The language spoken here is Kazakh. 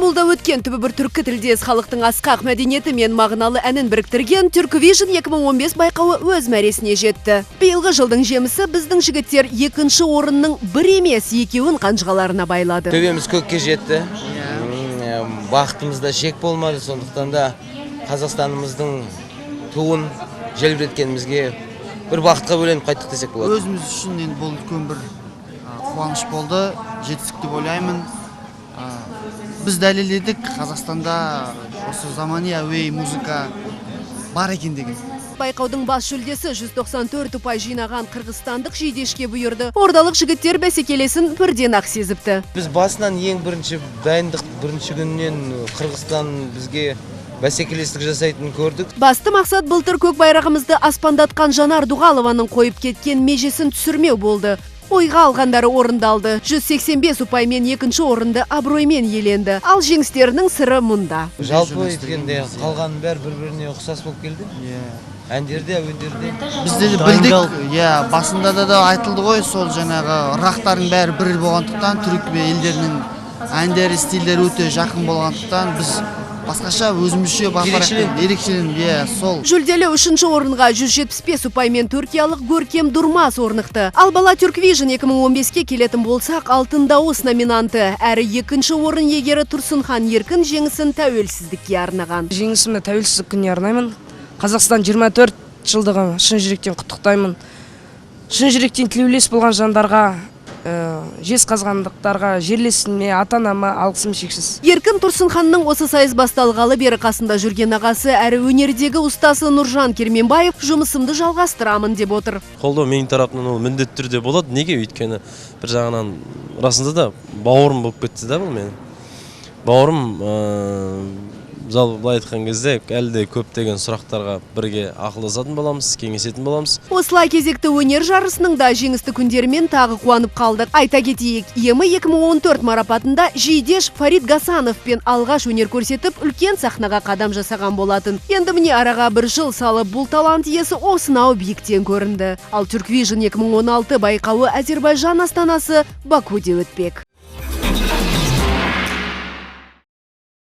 Стамбулда өткен түбі бір түркі тілдес халықтың асқақ мәдениеті мен мағыналы әнін біріктірген Turkvision 2015 байқауы өз мәресіне жетті. Биылғы жылдың жемісі біздің жігіттер екінші орынның бір емес екеуін қанжығаларына байлады. Төбеміз көкке жетті. Бақытымызда шек болмады, сондықтан да Қазақстанымыздың туын желбіреткенімізге бір бақытқа бөленіп қайттық десек болады. Өзіміз үшін енді бұл үлкен бір қуаныш болды, жетістік деп ойлаймын. Біз дәлелдедік, Қазақстанда осы замани әуей музыка бар екен деген. Байқаудың бас жүлдесі 194 ұпай жинаған қырғызстандық жейдешке бұйырды. Ордалық жігіттер бәсекелесін бірден ақ сезіпті. Біз басынан ең бірінші дайындық бірінші күннен Қырғызстан бізге бәсекелестік жасайтынын көрдік. Басты мақсат былтыр көк байрағымызды аспандатқан Жанар Дұғалованың қойып кеткен межесін түсірмеу болды. Ойға алғандары орындалды. 185 ұпаймен екінші орынды абыроймен иеленді. Ал жеңістерінің сыры мұнда. Жалпы еткенде қалғанның бәрі бір-біріне ұқсас болып келді. Әндерде, әуендерде. Бізде де білдік, басында да айтылды ғой, сол жаңағы ырақтардың бәрі бір болғандықтан, түрік елдерінің әндері, стильдері өте жақын болғандықтан, біз басқаша өзімізше ерекшеленіп, сол. Жүлделі үшінші орынға 175 ұпаймен түркиялық Görkem Durmaz орнықты. Ал бала Turkvision 2015-ке келетін болсақ, алтын дауыс номинанты, әрі екінші орын егері Тұрсынхан Еркін жеңісін тәуелсіздікке арнаған. Жеңісімді тәуелсіздік күніне арнаймын. Қазақстан 24 жылдығын шын жүректен құттықтаймын. Шын жүректен тілеулес болған жандарға, жез қазғандықтарға, жерлесіме, ата-анама алғысым шексіз. Еркін Тұрсынханның осы сайыс басталғалы бері қасында жүрген ағасы әрі өнердегі ұстасы Нұржан Керменбаев жұмысымды жалғастырамын деп отыр. Қолдау менің тарапынан ол міндетті түрде болады. Неге? Өйткені бір жағынан расында да бауырым болып кетті да бұл менің. Бауырым жалпы былай айтқан кезде әлі де көптеген сұрақтарға бірге ақылдасатын боламыз, кеңесетін боламыз. Осылай кезекті өнер жарысының да жеңісті күндерімен тағы қуанып қалдық. Айта кетейік, EMI 2014 марапатында жейдеш Фарид Гасановпен алғаш өнер көрсетіп, үлкен сахнаға қадам жасаған болатын. Енді міне араға бір жыл салып, бұл талант иесі осынау биіктен көрінді. Ал Turkvision 2016 байқауы Әзербайжан астанасы Бакуде өтпек.